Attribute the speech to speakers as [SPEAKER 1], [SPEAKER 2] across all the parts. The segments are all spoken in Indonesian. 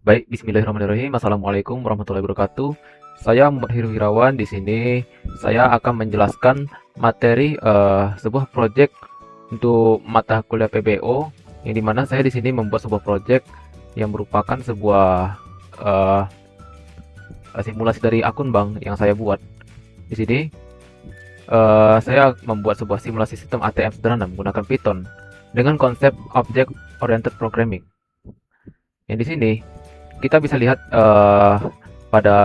[SPEAKER 1] Baik, bismillahirrahmanirrahim. Assalamualaikum warahmatullahi wabarakatuh. Saya Muhammad Heru Wirawan. Di sini saya akan menjelaskan materi sebuah proyek untuk mata kuliah PBO, yang dimana saya di sini membuat sebuah proyek yang merupakan sebuah eh, simulasi dari akun bank yang saya buat. Di sini saya membuat sebuah simulasi sistem ATM sederhana menggunakan Python dengan konsep Object Oriented Programming. Yang di sini kita bisa lihat pada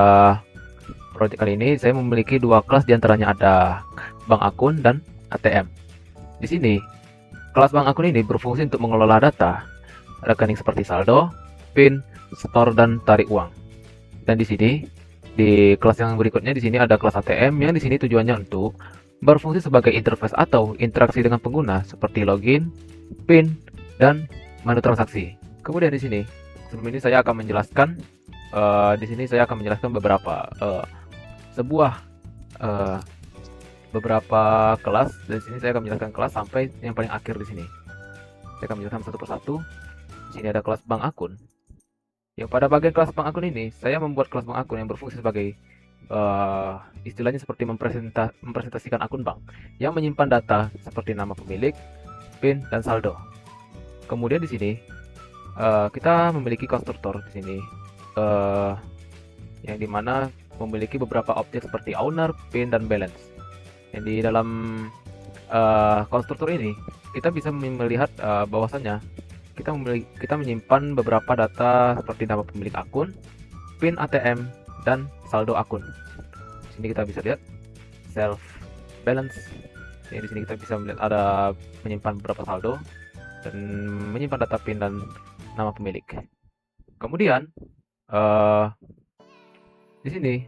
[SPEAKER 1] proyek kali ini saya memiliki dua kelas, diantaranya ada bank akun dan ATM. Di sini kelas bank akun ini berfungsi untuk mengelola data rekening seperti saldo, PIN, store, dan tarik uang. Dan di sini di kelas yang berikutnya di sini ada kelas ATM yang di sini tujuannya untuk berfungsi sebagai interface atau interaksi dengan pengguna seperti login, PIN, dan menu transaksi. Kemudian di sini sebelum ini saya akan menjelaskan di sini saya akan menjelaskan sebuah eh, beberapa kelas. Di sini saya akan menjelaskan kelas sampai yang paling akhir di sini. Saya akan menjelaskan satu persatu. Di sini ada kelas bank akun. Yang pada bagian kelas bank akun ini, saya membuat kelas bank akun yang berfungsi sebagai istilahnya seperti mempresentasikan akun bank yang menyimpan data seperti nama pemilik, PIN, dan saldo. Kemudian di sini kita memiliki konstruktor di sini yang dimana memiliki beberapa objek seperti owner, PIN, dan balance. Yang di dalam konstruktor ini kita bisa melihat bahwasannya kita menyimpan beberapa data seperti nama pemilik akun, PIN ATM, dan saldo akun. Di sini kita bisa lihat self balance. Jadi di sini kita bisa melihat ada menyimpan beberapa saldo dan menyimpan data PIN dan nama pemilik. Kemudian di sini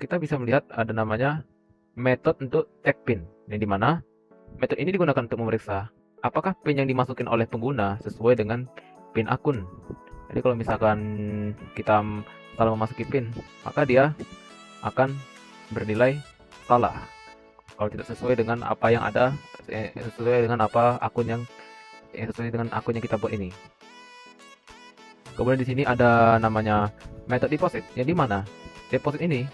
[SPEAKER 1] kita bisa melihat ada namanya metode untuk cek PIN, yang dimana metode ini digunakan untuk memeriksa apakah PIN yang dimasukin oleh pengguna sesuai dengan PIN akun. Jadi kalau misalkan kita salah memasuki PIN, maka dia akan bernilai salah. Kalau tidak sesuai dengan apa yang ada, sesuai dengan sesuai dengan akun yang kita buat ini. Kemudian di sini ada namanya method deposit, yang dimana deposit ini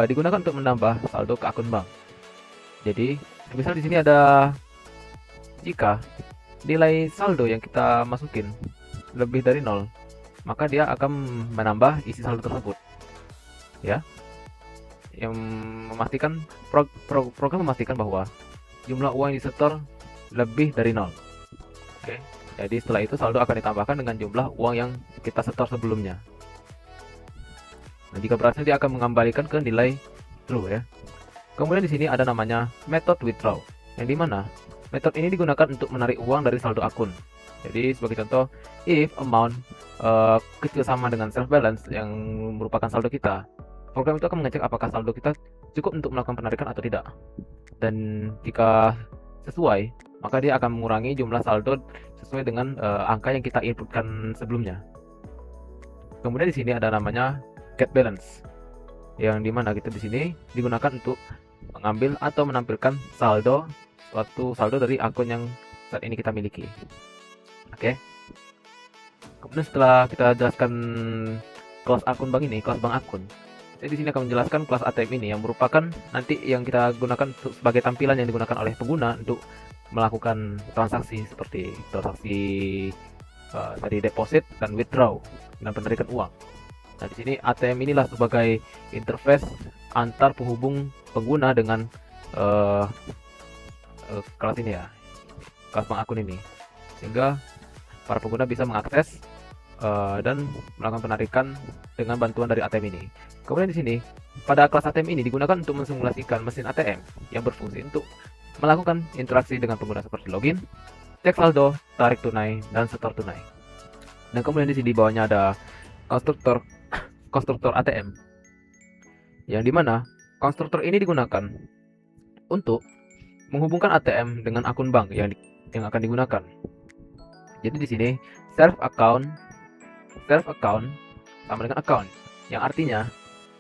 [SPEAKER 1] digunakan untuk menambah saldo ke akun bank. Jadi, misal di sini ada jika nilai saldo yang kita masukin lebih dari 0, maka dia akan menambah isi saldo tersebut. Ya, yang memastikan program memastikan bahwa jumlah uang yang disetor lebih dari 0. Oke. Jadi setelah itu saldo akan ditambahkan dengan jumlah uang yang kita setor sebelumnya. Nah, jika berhasil dia akan mengembalikan ke nilai true ya. Kemudian di sini ada namanya method withdraw, yang dimana metode ini digunakan untuk menarik uang dari saldo akun. Jadi sebagai contoh, if amount kecil sama dengan self balance yang merupakan saldo kita, program itu akan mengecek apakah saldo kita cukup untuk melakukan penarikan atau tidak. Dan jika sesuai, maka dia akan mengurangi jumlah saldo sesuai dengan angka yang kita inputkan sebelumnya. Kemudian di sini ada namanya get balance, yang dimana kita di sini digunakan untuk mengambil atau menampilkan suatu saldo dari akun yang saat ini kita miliki. Oke. Kemudian setelah kita jelaskan kelas akun bank ini, kelas bank akun, saya di sini akan menjelaskan kelas ATM ini yang merupakan nanti yang kita gunakan sebagai tampilan yang digunakan oleh pengguna untuk melakukan transaksi seperti transaksi tadi deposit dan withdraw dan penarikan uang. Nah, di sini ATM inilah sebagai interface antar penghubung pengguna dengan kelas ini ya, kelas bank akun ini, sehingga para pengguna bisa mengakses dan melakukan penarikan dengan bantuan dari ATM ini. Kemudian di sini pada kelas ATM ini digunakan untuk mensimulasikan mesin ATM yang berfungsi untuk melakukan interaksi dengan pengguna seperti login, cek saldo, tarik tunai, dan setor tunai. Dan kemudian di sini di bawahnya ada konstruktor ATM, yang dimana konstruktor ini digunakan untuk menghubungkan ATM dengan akun bank yang akan digunakan. Jadi di sini self account sama dengan account, yang artinya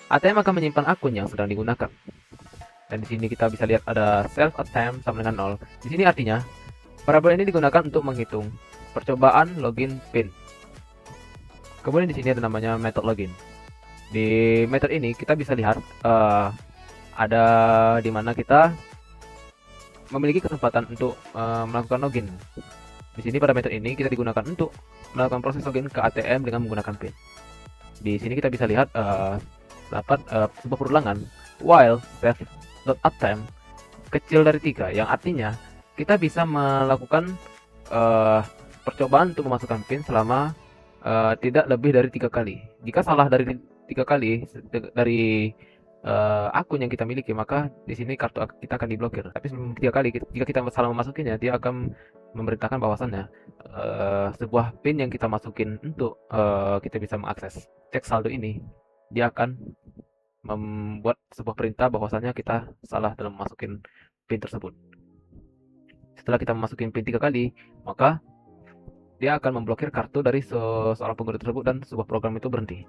[SPEAKER 1] ATM akan menyimpan akun yang sedang digunakan. Dan di sini kita bisa lihat ada self attempt sama dengan 0. Di sini artinya variabel ini digunakan untuk menghitung percobaan login PIN. Kemudian di sini ada namanya method login. Di method ini kita bisa lihat ada di mana kita memiliki kesempatan untuk melakukan login. Di sini pada method ini kita digunakan untuk melakukan proses login ke ATM dengan menggunakan PIN. Di sini kita bisa lihat dapat sebuah perulangan while save.attempt kecil dari 3, yang artinya kita bisa melakukan percobaan untuk memasukkan PIN selama tidak lebih dari 3 kali. Jika salah dari 3 kali dari akun yang kita miliki, maka di sini kartu kita akan diblokir. Tapi sebelum 3 kali, jika kita salah memasukinya, dia akan memerintahkan bahwasannya sebuah PIN yang kita masukin untuk kita bisa mengakses cek saldo ini, dia akan membuat sebuah perintah bahwasannya kita salah dalam memasukin PIN tersebut. Setelah kita memasukin PIN 3 kali, maka dia akan memblokir kartu dari seorang pengguna tersebut dan sebuah program itu berhenti.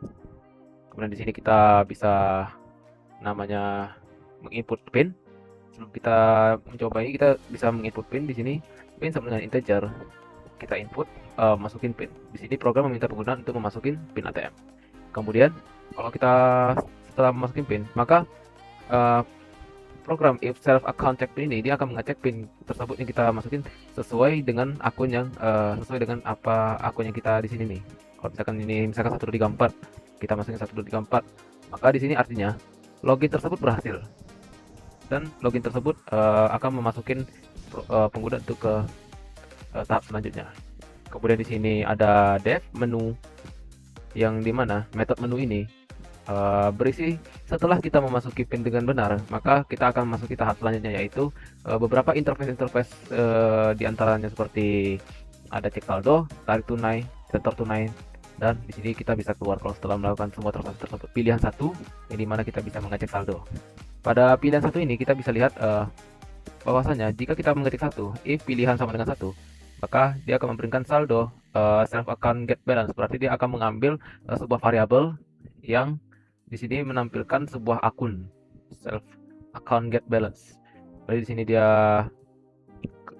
[SPEAKER 1] Kemudian di sini kita bisa namanya menginput PIN. Sebelum kita mencoba ini, kita bisa menginput PIN di sini. PIN sama dengan integer. Kita input, masukin PIN. Di sini program meminta pengguna untuk memasukin PIN ATM. Kemudian kalau kita setelah memasukin PIN, maka program if self account check PIN ini dia akan mengecek PIN tersebut yang kita masukin sesuai dengan akun yang sesuai dengan apa akun yang kita di sini nih. Kalau misalkan ini misalkan 1234, kita masukin 1234, maka di sini artinya login tersebut berhasil dan login tersebut akan memasukin pengguna untuk ke tahap selanjutnya. Kemudian di sini ada dev menu, yang dimana metode menu ini berisi setelah kita memasuki PIN dengan benar, maka kita akan masuki tahap selanjutnya, yaitu beberapa interface diantaranya seperti ada cek saldo, tarik tunai, setor tunai, dan di sini kita bisa keluar kalau setelah melakukan semua transaksi tersebut. Pilihan satu, yang dimana kita bisa mengecek saldo. Pada pilihan satu ini kita bisa lihat bahwasanya jika kita mengetik satu, if pilihan sama dengan satu, maka dia akan memberikan saldo self account get balance. Berarti dia akan mengambil sebuah variabel yang di sini menampilkan sebuah akun self account get balance. Jadi di sini dia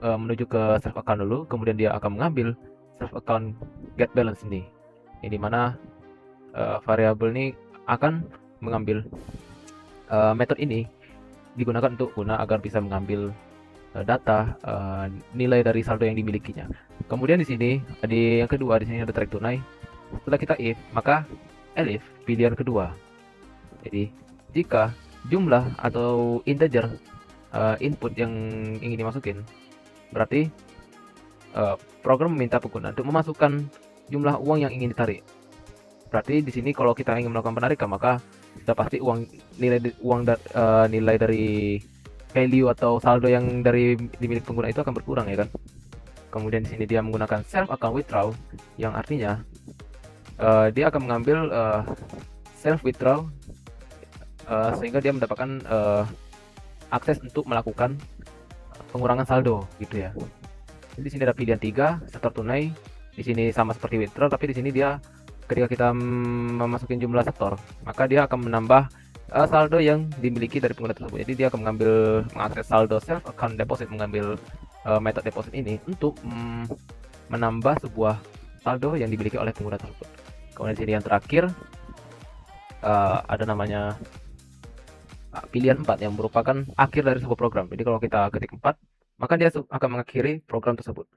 [SPEAKER 1] menuju ke self account dulu, kemudian dia akan mengambil self account get balance ini. Ini dimana variabel ini akan mengambil metode ini digunakan untuk guna agar bisa mengambil data nilai dari saldo yang dimilikinya. Kemudian di sini di yang kedua, di sini ada tarik tunai. Setelah kita if, maka elif pilihan kedua. Jadi jika jumlah atau integer input yang ingin dimasukin, berarti program meminta pengguna untuk memasukkan jumlah uang yang ingin ditarik. Berarti di sini kalau kita ingin melakukan penarikan, maka sudah pasti nilai dari value atau saldo yang dari dimiliki pengguna itu akan berkurang, ya kan. Kemudian di sini dia menggunakan self account withdraw, yang artinya dia akan mengambil self withdraw sehingga dia mendapatkan akses untuk melakukan pengurangan saldo gitu ya. Jadi di sini ada pilihan 3, setor tunai. Di sini sama seperti withdraw, tapi di sini dia ketika kita memasukin jumlah setor, maka dia akan menambah saldo yang dimiliki dari pengguna tersebut. Jadi dia akan mengakses saldo self account deposit, mengambil metode deposit ini untuk menambah sebuah saldo yang dimiliki oleh pengguna tersebut. Kemudian di sini yang terakhir ada namanya pilihan 4 yang merupakan akhir dari sebuah program. Jadi kalau kita ketik 4, maka dia akan mengakhiri program tersebut.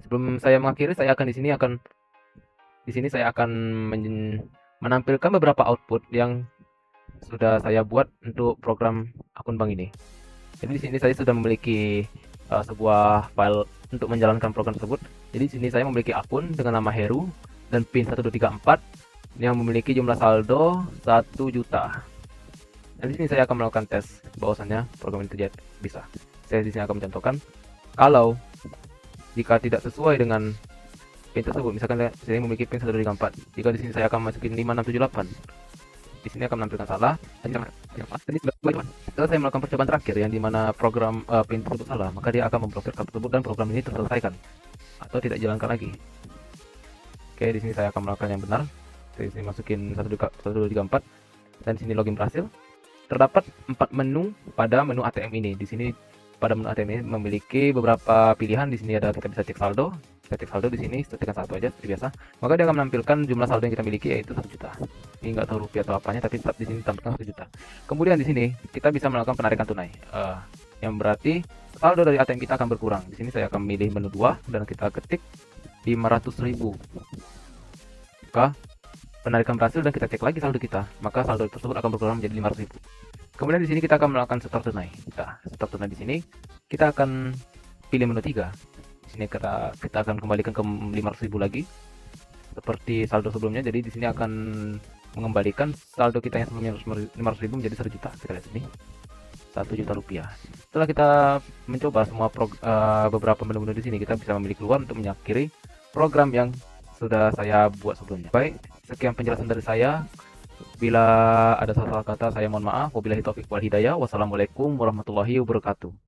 [SPEAKER 1] Sebelum saya mengakhiri, saya akan di sini saya akan menampilkan beberapa output yang sudah saya buat untuk program akun bank ini. Jadi di sini saya sudah memiliki sebuah file untuk menjalankan program tersebut. Jadi di sini saya memiliki akun dengan nama Heru dan PIN 1234 yang memiliki jumlah saldo 1 juta. Dan di sini saya akan melakukan tes bahwasannya program ini bisa. Saya di sini akan mencontohkan kalau jika tidak sesuai dengan PIN tersebut, misalkan saya memiliki PIN 1234, jika di sini saya akan masukin 5678, di sini akan menampilkan salah. Setelah saya melakukan percobaan terakhir yang dimana program PIN tersebut salah, maka dia akan memblokir kartu tersebut dan program ini terselesaikan atau tidak dijalankan lagi. Oke, di sini saya akan melakukan yang benar. Saya di sini masukin 1234 dan di sini login berhasil. Terdapat 4 menu pada menu ATM ini. Di sini pada menu ATM ini memiliki beberapa pilihan. Di sini ada kita bisa cek saldo, Kita cek saldo di sini, tekan satu aja seperti biasa. Maka dia akan menampilkan jumlah saldo yang kita miliki yaitu 1 juta. Ini nggak tahu rupiah atau apanya, tapi tetap di sini tampilkan 1 juta. Kemudian di sini kita bisa melakukan penarikan tunai, yang berarti saldo dari ATM kita akan berkurang. Di sini saya akan memilih menu 2 dan kita ketik 500.000. Maka penarikan berhasil dan kita cek lagi saldo kita, maka saldo tersebut akan berkurang menjadi 500.000. Kemudian di sini kita akan melakukan setor tunai. Nah, setor tunai di sini kita akan pilih menu 3. Di sini kita akan kembalikan ke 500.000 lagi seperti saldo sebelumnya. Jadi di sini akan mengembalikan saldo kita yang sebelumnya 500.000 menjadi 1 juta. Kita lihat sini, 1 juta rupiah. Setelah kita mencoba semua beberapa menu-menu di sini, kita bisa memilih keluar untuk mengakhiri program yang sudah saya buat sebelumnya. Baik, sekian penjelasan dari saya. Bila ada salah kata, saya mohon maaf. Wabillahi taufiq wal hidayah. Wassalamualaikum warahmatullahi wabarakatuh.